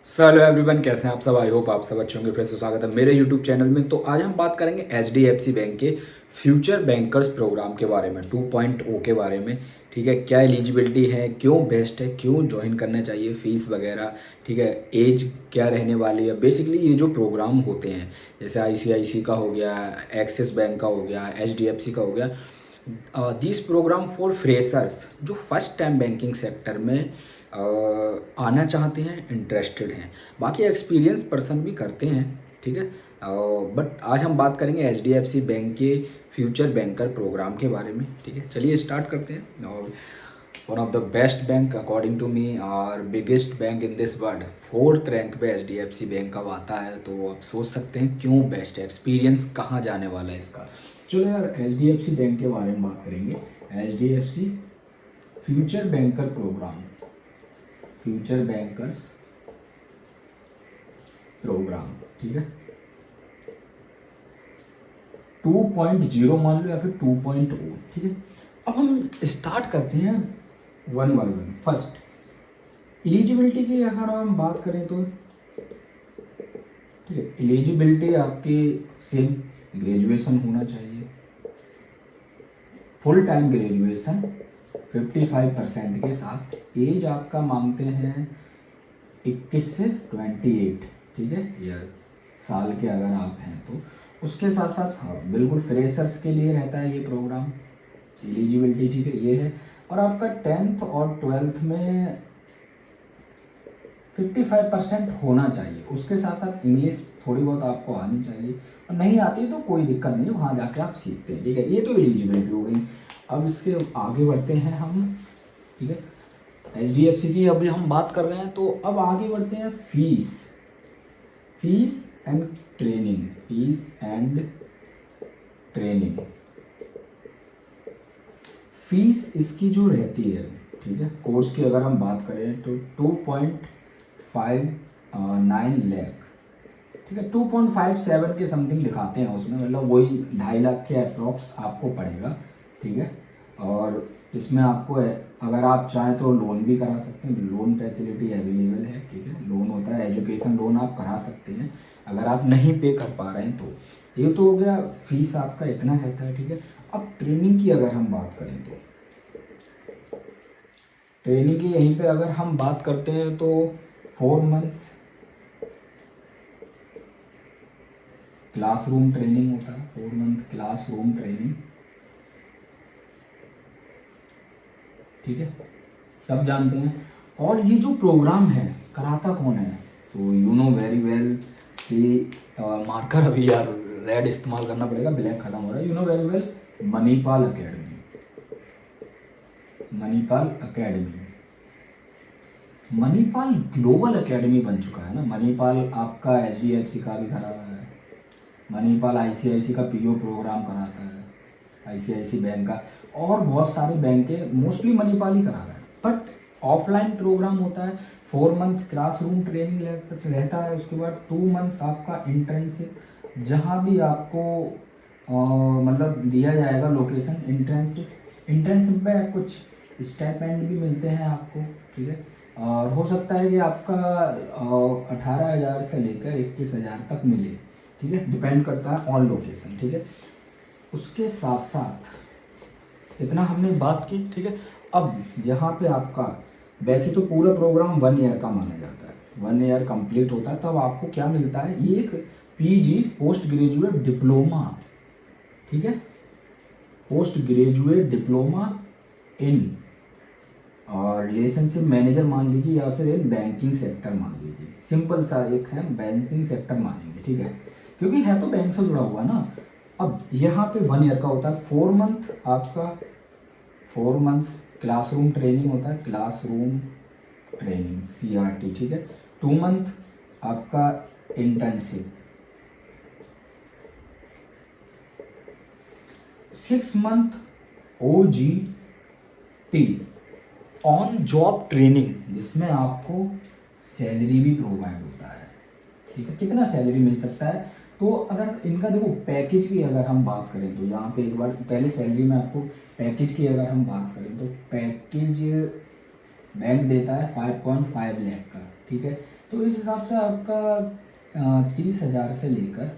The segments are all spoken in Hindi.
हेलो एवरीवन, कैसे हैं आप सब। आई होप आप सब अच्छे होंगे। फिर से स्वागत है मेरे यूट्यूब चैनल में। तो आज हम बात करेंगे एचडीएफसी बैंक के फ्यूचर बैंकर्स प्रोग्राम के बारे में, 2.0 के बारे में। ठीक है, क्या एलिजिबिलिटी है, क्यों बेस्ट है, क्यों ज्वाइन करना चाहिए, फीस वगैरह। ठीक है, एज क्या रहने वाली है। बेसिकली ये जो प्रोग्राम होते हैं, जैसे आईसीआईसी का हो गया, एक्सिस बैंक का हो गया, एचडीएफसी का हो गया, दिस प्रोग्राम फॉर फ्रेशर्स जो फर्स्ट टाइम बैंकिंग सेक्टर में आना चाहते हैं, इंटरेस्टेड हैं। बाकी एक्सपीरियंस पर्सन भी करते हैं। ठीक है, बट आज हम बात करेंगे एचडीएफसी बैंक के फ्यूचर बैंकर प्रोग्राम के बारे में। ठीक है, चलिए स्टार्ट करते हैं। और one of the best bank according to me और biggest bank in this world, fourth rank पे एचडीएफसी बैंक अब आता है। तो आप सोच सकते हैं क्यों बेस्ट है, एक्सपीरियंस कहाँ जाने वाला है इसका। चलो यार, एचडीएफसी बैंक के बारे में बात करेंगे। HDFC future banker program, future bankers program. ठीक है, 2.0 मान लो या फिर 2.0। ठीक है, अब हम स्टार्ट करते हैं one by one. First, eligibility की अगर हम बात करें तो ठीक है, एलिजिबिलिटी आपकी सेम ग्रेजुएशन होना चाहिए, फुल टाइम ग्रेजुएशन 55% के साथ। एज आपका मांगते हैं 21 से 28। ठीक है, ईयर, साल के अगर आप हैं तो। उसके साथ साथ हाँ, बिल्कुल फ्रेशर्स के लिए रहता है ये प्रोग्राम, एलिजिबिलिटी। ठीक है, ये है। और आपका 10th और 12th में 55% होना चाहिए। उसके साथ साथ इंग्लिश थोड़ी बहुत आपको आनी चाहिए, और नहीं आती तो कोई दिक्कत नहीं, वहाँ जाके आप सीखते हैं। ठीक है, ये तो एलिजिबिलिटी हो गई। अब इसके आगे बढ़ते हैं हम। ठीक है, एचडीएफसी की अभी हम बात कर रहे हैं, तो अब आगे बढ़ते हैं fees, fees and training, fees and training. Fees इसकी जो रहती है, ठीक है, कोर्स की अगर हम बात करें तो 2.59 लाख। ठीक है, 2.57 के समथिंग दिखाते हैं उसमें, मतलब वही 2.5 लाख के अप्रॉक्स आपको पड़ेगा। ठीक है, और इसमें आपको अगर आप चाहें तो लोन भी करा सकते हैं, लोन फैसिलिटी अवेलेबल है। ठीक है, लोन होता है, एजुकेशन लोन आप करा सकते हैं अगर आप नहीं पे कर पा रहे हैं तो। ये तो हो गया, फीस आपका इतना रहता है। ठीक है, अब ट्रेनिंग की अगर हम बात करें तो ट्रेनिंग की यहीं पे अगर हम बात करते हैं तो 4 मंथ्स क्लासरूम ट्रेनिंग होता है, 4 मंथ क्लासरूम ट्रेनिंग। ठीक है, सब जानते हैं। और ये जो प्रोग्राम है, कराता कौन है, तो यू नो वेरी वेल कि मार्कर अभी यार रेड इस्तेमाल करना पड़ेगा, ब्लैक खत्म हो रहा है। You know very well, Manipal academy, Manipal academy. Manipal global academy बन चुका है ना। मणिपाल आपका एचडीएफसी का भी खड़ा हुआ है, मणिपाल आईसीआईसी का पीओ प्रोग्राम कराता है, आईसीआईसी बैंक का, और बहुत सारे बैंक के मोस्टली मणिपाल ही करा रहा है। बट ऑफलाइन प्रोग्राम होता है, 4 मंथ क्लासरूम ट्रेनिंग रहता है। उसके बाद 2 मंथ्स आपका इंटर्नशिप, जहाँ भी आपको मतलब दिया जाएगा लोकेशन। इंटर्नशिप, इंटर्नशिप में कुछ स्टाइपेंड भी मिलते हैं आपको। ठीक है, और हो सकता है कि आपका 18,000 से लेकर 21,000 तक मिले। ठीक है, डिपेंड करता है ऑन लोकेशन। ठीक है, उसके साथ साथ इतना हमने बात की। ठीक है, अब यहाँ पे आपका वैसे तो पूरा प्रोग्राम 1 ईयर का माना जाता है, 1 ईयर कंप्लीट होता है तब आपको क्या मिलता है, ये एक पीजी, पोस्ट ग्रेजुएट डिप्लोमा। ठीक है, पोस्ट ग्रेजुएट डिप्लोमा इन और रिलेशनशिप मैनेजर मान लीजिए, या फिर एक बैंकिंग सेक्टर मान लीजिए। सिंपल सा एक है, बैंकिंग सेक्टर मानेंगे। ठीक है, क्योंकि है तो बैंक से जुड़ा हुआ ना। अब यहाँ पे 1 ईयर का होता है, 4 मंथ आपका, 4 मंथ्स क्लासरूम ट्रेनिंग होता है, क्लासरूम ट्रेनिंग सीआरटी। ठीक है, 2 मंथ आपका internship, 6 month OGT, on job training, जिसमें आपको सैलरी भी प्रोवाइड होता है। ठीक है, कितना सैलरी मिल सकता है, तो अगर इनका देखो पैकेज की अगर हम बात करें तो यहाँ पे एक बार पहले सैलरी में आपको पैकेज की अगर हम बात करें तो पैकेज बैंक देता है 5.5 लाख का। ठीक है, तो इस हिसाब से आपका 30,000 से लेकर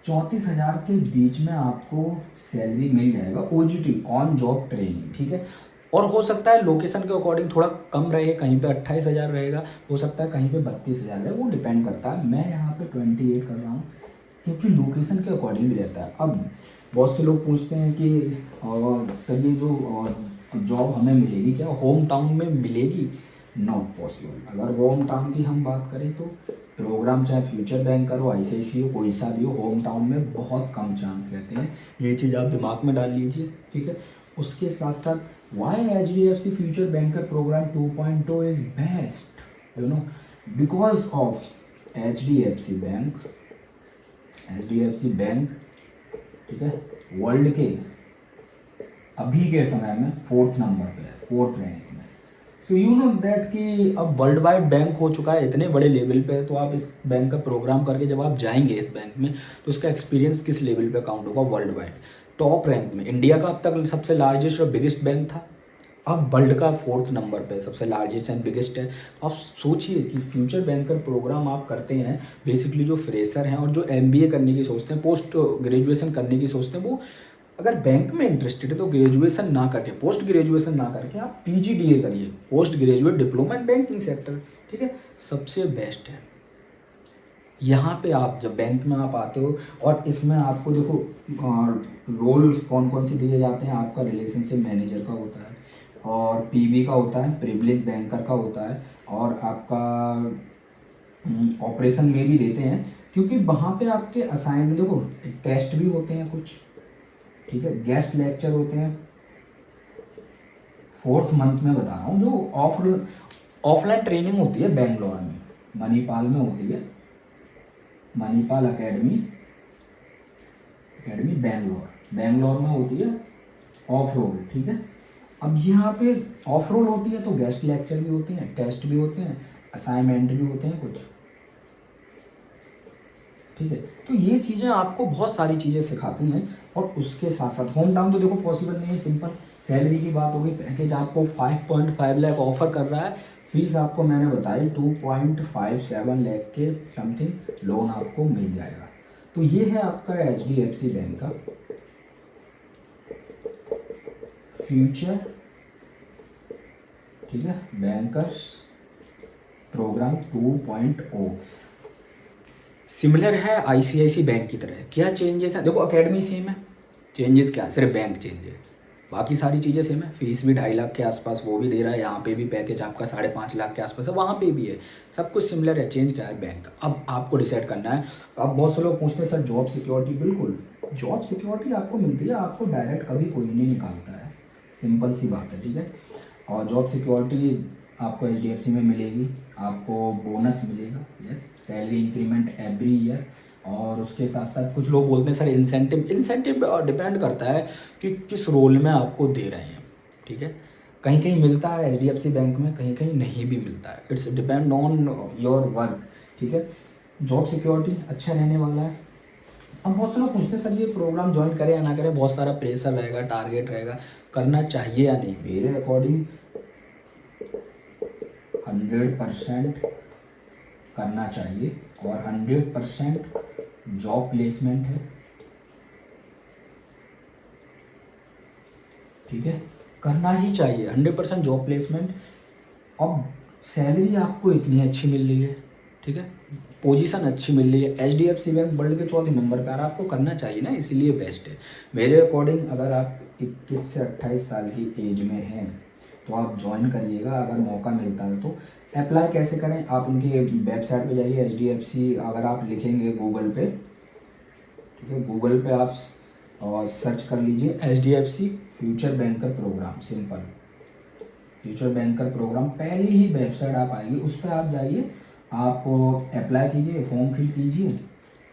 34,000 के बीच में आपको सैलरी मिल जाएगा, OJT, ऑन जॉब ट्रेनिंग, ठीक है। और हो सकता है लोकेशन के अकॉर्डिंग थोड़ा कम रहे, कहीं पे 28,000 रहेगा, हो सकता है कहीं पे 32,000 रहे, वो डिपेंड करता है। मैं यहाँ पे 28 कर रहा हूँ क्योंकि लोकेशन के अकॉर्डिंग भी रहता है। अब बहुत से लोग पूछते हैं कि सर ये जो जॉब हमें मिलेगी क्या होम टाउन में मिलेगी? Not possible. अगर होम टाउन की हम बात करें तो प्रोग्राम चाहे फ्यूचर बैंकर हो, ICICI हो, कोई सा भी हो, होम टाउन में बहुत कम चांस रहते हैं। ये चीज़ आप दिमाग में डाल लीजिए, ठीक है। उसके साथ साथ why HDFC future banker program 2.0 is best, because of HDFC bank, ठीक है, वर्ल्ड के अभी के समय में 4th नंबर पे है, 4th रैंक में। सो यू नो दैट कि अब वर्ल्ड वाइड बैंक हो चुका है, इतने बड़े लेवल पे है, तो आप इस बैंक का प्रोग्राम करके जब आप जाएंगे इस बैंक में तो उसका एक्सपीरियंस किस लेवल पे काउंट होगा? वर्ल्ड वाइड टॉप रैंक में। इंडिया का अब तक सबसे लार्जेस्ट और बिगेस्ट बैंक था, अब वर्ल्ड का 4th नंबर पे सबसे लार्जेस्ट एंड बिगेस्ट है। आप सोचिए कि फ्यूचर बैंकर प्रोग्राम आप करते हैं, बेसिकली जो फ्रेशर हैं और जो MBA करने की सोचते हैं, पोस्ट ग्रेजुएशन करने की सोचते हैं, वो अगर बैंक में इंटरेस्टेड है तो ग्रेजुएशन ना करके, पोस्ट ग्रेजुएशन ना करके आप PGDA करिए, post graduate diploma in banking sector, ठीक है, सबसे बेस्ट है। यहाँ पे आप जब बैंक में आप आते हो और इसमें आपको देखो रोल कौन कौन से दिए जाते हैं, आपका रिलेशनशिप मैनेजर का होता है, और PB का होता है, प्रिविलेज बैंकर का होता है, और आपका ऑपरेशन में भी देते हैं, क्योंकि वहाँ पे आपके असाइनमेंट देखो टेस्ट भी होते हैं कुछ, ठीक है, गेस्ट लेक्चर होते हैं। 4th मंथ में बता रहा हूँ, जो ऑफलाइन ट्रेनिंग होती है बेंगलोर में, मणिपाल में होती है, मणिपाल अकेडमी बेंगलोर में होती है ऑफ रोल, ठीक है। अब यहाँ पे ऑफ रोल होती है तो गेस्ट लेक्चर भी होते हैं, टेस्ट भी होते हैं, असाइनमेंट भी होते हैं कुछ, ठीक है। तो ये चीज़ें आपको बहुत सारी चीज़ें सिखाती हैं। और उसके साथ साथ होम टाउन तो देखो पॉसिबल नहीं है, सिंपल सैलरी की बात होगी। पैकेज आपको 5.5 लाख ऑफर कर रहा है, फीस आपको मैंने बताई 2.57 लाख के समथिंग लोन आपको मिल जाएगा। तो ये है आपका HDFC बैंक का फ्यूचर, ठीक है, बैंकर्स प्रोग्राम 2.0। सिमिलर है ICICI बैंक की तरह। क्या चेंजेस हैं? देखो एकेडमी सेम है, चेंजेस क्या है? सिर्फ बैंक चेंज है, बाकी सारी चीज़ें सेम है। फीस भी 2.5 लाख के आसपास वो भी दे रहा है, यहाँ पे भी पैकेज आपका 5.5 लाख के आसपास है, वहाँ पे भी है, सब कुछ सिमिलर है। चेंज क्या है? बैंक का। अब आपको डिसाइड करना है। अब बहुत से लोग पूछते हैं सर जॉब सिक्योरिटी, बिल्कुल जॉब सिक्योरिटी आपको मिलती है, आपको डायरेक्ट कभी कोई नहीं निकालता है, सिंपल सी बात है, ठीक है। और जॉब सिक्योरिटी आपको HDFC में मिलेगी, आपको बोनस मिलेगा, yes, salary increment every year. और उसके साथ साथ कुछ लोग बोलते हैं सर इंसेंटिव डिपेंड करता है कि किस रोल में आपको दे रहे हैं, ठीक है। कहीं कहीं मिलता है HDFC बैंक में, कहीं कहीं नहीं भी मिलता है, it's depend on your work, ठीक है। जॉब सिक्योरिटी अच्छा रहने वाला है। अब बहुत से लोग पूछते हैं सर ये प्रोग्राम ज्वाइन करें या ना करें, बहुत सारा प्रेशर रहेगा, टारगेट रहेगा, करना चाहिए या नहीं? मेरे अकॉर्डिंग 100% करना चाहिए, और 100% जॉब प्लेसमेंट है, ठीक है, करना ही चाहिए 100% जॉब प्लेसमेंट। अब सैलरी आपको इतनी अच्छी मिल रही है, ठीक है, पोजीशन अच्छी मिल रही है, HDFC बैंक वर्ल्ड के 4th नंबर पर, आपको करना चाहिए ना, इसीलिए बेस्ट है मेरे अकॉर्डिंग। अगर आप 21 से 28 साल की एज में हैं तो आप ज्वाइन करिएगा अगर मौका मिलता है तो। अप्लाई कैसे करें? आप उनके वेबसाइट पे जाइए, HDFC अगर आप लिखेंगे गूगल पे, ठीक है, गूगल पे आप सर्च कर लीजिए HDFC future banker program, simple future banker program, पहली ही वेबसाइट आप आएगी, उस पर आप जाइए, आप अप्लाई कीजिए, फॉर्म फिल कीजिए,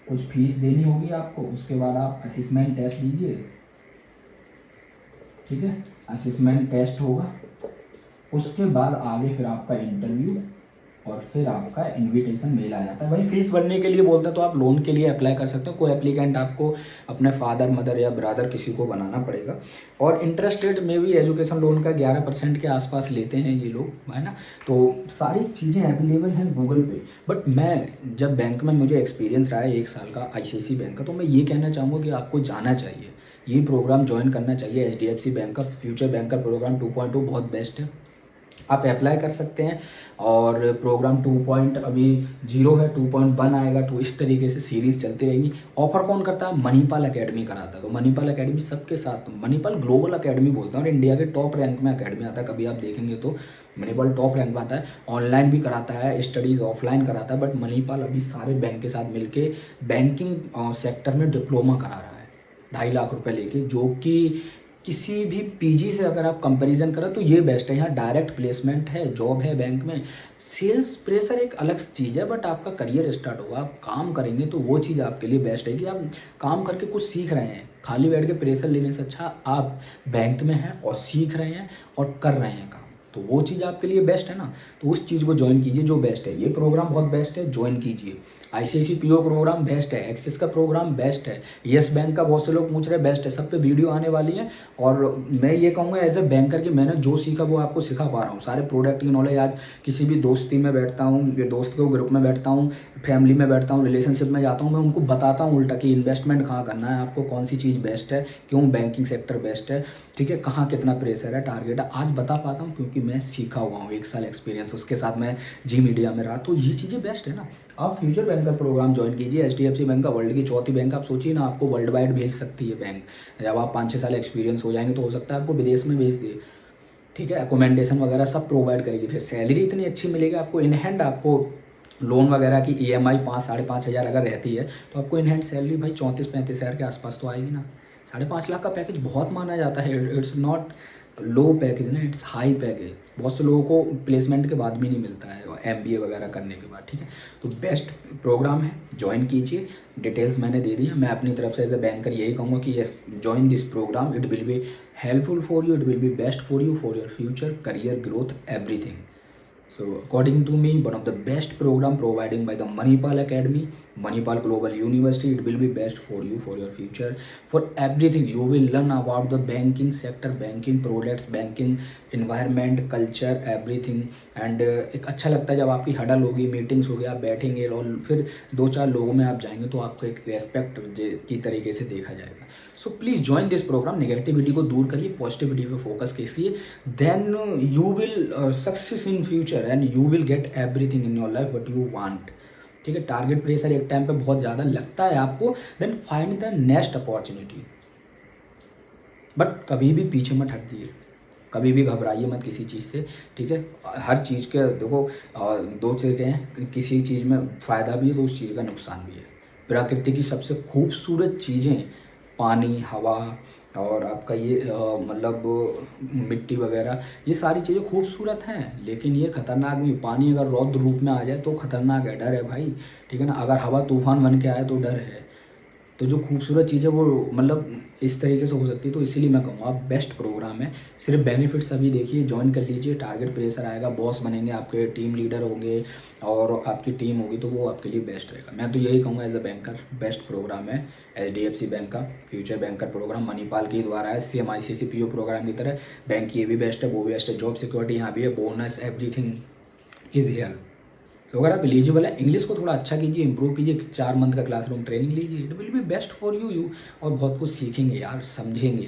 कुछ फीस देनी होगी आपको, उसके बाद आप असेसमेंट टेस्ट दीजिए, ठीक है, असेसमेंट टेस्ट होगा, उसके बाद आगे फिर आपका इंटरव्यू, और फिर आपका इनविटेशन मेल आ जाता है। वही फीस भरने के लिए बोलते हैं तो आप लोन के लिए अप्लाई कर सकते हो। कोई एप्लीकेंट आपको अपने फादर मदर या ब्रदर किसी को बनाना पड़ेगा। और इंटरेस्ट रेट में भी एजुकेशन लोन का 11% के आसपास लेते हैं ये लोग, है ना। तो सारी चीज़ें अवेलेबल हैं गूगल पे। बट मैं जब बैंक में मुझे एक्सपीरियंस रहा है 1 साल का ICICI बैंक का, तो मैं ये कहना चाहूँगा कि आपको जाना चाहिए, ये प्रोग्राम ज्वाइन करना चाहिए। HDFC बैंक का फ्यूचर बैंकर प्रोग्राम 2.2 बहुत बेस्ट है, आप अप्लाई कर सकते हैं। और प्रोग्राम 2 अभी 0 है, 2.1 आएगा। तो इस तरीके से सीरीज़ चलती रहेंगी। ऑफर कौन करता है? मणिपाल एकेडमी कराता है। तो मणिपाल एकेडमी सबके साथ, मणिपाल ग्लोबल एकेडमी बोलते हैं और इंडिया के टॉप रैंक में एकेडमी आता है। कभी आप देखेंगे तो मणिपाल टॉप रैंक में आता है। ऑनलाइन भी कराता है, स्टडीज़ ऑफलाइन कराता है। बट मणिपाल अभी सारे बैंक के साथ मिलके बैंकिंग सेक्टर में डिप्लोमा करा रहा है 2.5 लाख रुपए लेके, जो कि किसी भी PG से अगर आप कंपैरिजन करें तो ये बेस्ट है। यहाँ डायरेक्ट प्लेसमेंट है, जॉब है बैंक में। सेल्स प्रेशर एक अलग चीज़ है, बट आपका करियर स्टार्ट होगा, आप काम करेंगे तो वो चीज़ आपके लिए बेस्ट है कि आप काम करके कुछ सीख रहे हैं। खाली बैठ के प्रेशर लेने से अच्छा आप बैंक में हैं और सीख रहे हैं और कर रहे हैं काम, तो वो चीज़ आपके लिए बेस्ट है ना। तो उस चीज़ को ज्वाइन कीजिए जो बेस्ट है। ये प्रोग्राम बहुत बेस्ट है, ज्वाइन कीजिए। ICICI PO प्रोग्राम बेस्ट है, एक्सिस का प्रोग्राम बेस्ट है, येस बैंक का बहुत से लोग पूछ रहे हैं, बेस्ट है। सब पे वीडियो आने वाली है। और मैं ये कहूँगा एज ए बैंकर कि मैंने जो सीखा वो आपको सिखा पा रहा हूँ। सारे प्रोडक्ट की नॉलेज, आज किसी भी दोस्ती में बैठता हूँ, दोस्त के ग्रुप में बैठता हूँ, फैमिली में बैठता हूँ, रिलेशनशिप में जाता हूँ, मैं उनको बताता हूँ उल्टा कि इन्वेस्टमेंट कहाँ करना है आपको, कौन सी चीज़ बेस्ट है, क्यों बैंकिंग सेक्टर बेस्ट है, ठीक है, कहाँ कितना प्रेशर है, टारगेट है। आज बता पाता हूँ क्योंकि मैं सीखा हुआ हूँ, 1 साल एक्सपीरियंस उसके साथ मैं जी मीडिया में रहा। तो ये चीज़ें बेस्ट है ना। आप फ्यूचर बैंकर प्रोग्राम ज्वाइन कीजिए। HDFC बैंक का वर्ल्ड की चौथी बैंक, आप सोचिए ना, आपको वर्ल्ड वाइड भेज सकती है बैंक। जब आप 5-6 साल एक्सपीरियंस हो जाएंगे तो हो सकता है आपको विदेश में भेज दे, ठीक है। अकोमेंडेशन वगैरह सब प्रोवाइड करेगी। फिर सैलरी इतनी अच्छी मिलेगी आपको, इन हैंड आपको लोन वगैरह की EMI 5-5.5 हज़ार अगर रहती है तो आपको इन हैंड सैलरी भाई 34-35 हज़ार के आसपास तो आएगी ना। 5.5 लाख का पैकेज बहुत माना जाता है। इट्स नॉट लो पैकेज ना, इट्स हाई पैकेज। बहुत से लोगों को प्लेसमेंट के बाद भी नहीं मिलता है, MBA वगैरह करने के बाद, ठीक है। तो बेस्ट प्रोग्राम है, ज्वाइन कीजिए। डिटेल्स मैंने दे दी है। मैं अपनी तरफ से एज ए बैंकर यही कहूँगा कि yes, join this program, it will be helpful for you, it will be best for you, for your future, career growth, everything. So according to me, one of the best program providing by the Manipal Academy, Manipal Global University, it will be best for you, for your future, for everything. You will learn about the banking sector, banking products, banking environment, culture, everything. And एक अच्छा लगता है जब आपकी हडल होगी, मीटिंग्स होगी, आप बैठेंगे और फिर 2-4 लोगों में आप जाएंगे तो आपको एक रेस्पेक्ट की तरीके से देखा जाएगा। So please join this program. Negativity को दूर करिए, पॉजिटिविटी पे फोकस कीजिए, then you will success in future and you will get everything in your life what you want, ठीक है। टारगेट प्रेशर एक टाइम पे बहुत ज़्यादा लगता है आपको, then find the next opportunity. But कभी भी पीछे मत हटिए, कभी भी घबराइए मत किसी चीज़ से, ठीक है। हर चीज़ के देखो 2 चीज़ें हैं, किसी चीज़ में फ़ायदा भी है तो उस चीज़ का नुकसान भी है। प्रकृति की सबसे खूबसूरत चीज़ें पानी, हवा और आपका ये मतलब मिट्टी वगैरह, ये सारी चीज़ें खूबसूरत हैं, लेकिन ये खतरनाक भी। पानी अगर रौद्र रूप में आ जाए तो खतरनाक है, डर है भाई, ठीक है ना। अगर हवा तूफान बन के आए तो डर है। तो जो खूबसूरत चीज़ है वो मतलब इस तरीके से हो सकती है। तो इसीलिए मैं कहूँगा बेस्ट प्रोग्राम है। सिर्फ बेनिफिट्स अभी देखिए, ज्वाइन कर लीजिए। टारगेट प्रेशर आएगा, बॉस बनेंगे, आपके टीम लीडर होंगे और आपकी टीम होगी, तो वो आपके लिए बेस्ट रहेगा। मैं तो यही कहूँगा as a banker best program है HDFC बैंक का फ्यूचर बैंकर प्रोग्राम। मणिपाल के द्वारा है, सेम ICICI PO प्रोग्राम की तरह। बैंक ये भी बेस्ट है, वो भी बेस्ट है। जॉब सिक्योरिटी यहाँ भी है, बोनस, एवरीथिंग इज हेयर। तो अगर आप एलिजिबल है, इंग्लिश को थोड़ा अच्छा कीजिए, इंप्रूव कीजिए, 4 मंथ का क्लासरूम ट्रेनिंग लीजिए, it will be best for you. और बहुत कुछ सीखेंगे यार, समझेंगे,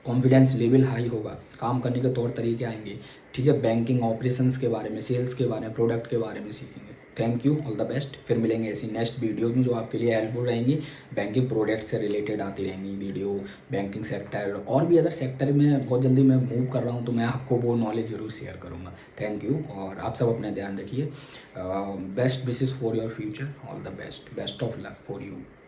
कॉन्फिडेंस लेवल हाई होगा, काम करने के तौर तरीके आएंगे, ठीक है। बैंकिंग ऑपरेशंस के बारे में, सेल्स के बारे में, प्रोडक्ट के बारे में सीखेंगे। Thank you, all the best. फिर मिलेंगे ऐसी नेक्स्ट वीडियोज़ में जो आपके लिए हेल्पफुल रहेंगी। बैंकिंग प्रोडक्ट से रिलेटेड आती रहेंगी वीडियो, बैंकिंग सेक्टर और भी अदर सेक्टर में बहुत जल्दी मैं मूव कर रहा हूँ, तो मैं आपको वो नॉलेज जरूर शेयर करूँगा। थैंक यू, और आप सब अपना ध्यान रखिए। Best wishes for your future, all the best, best of luck for you.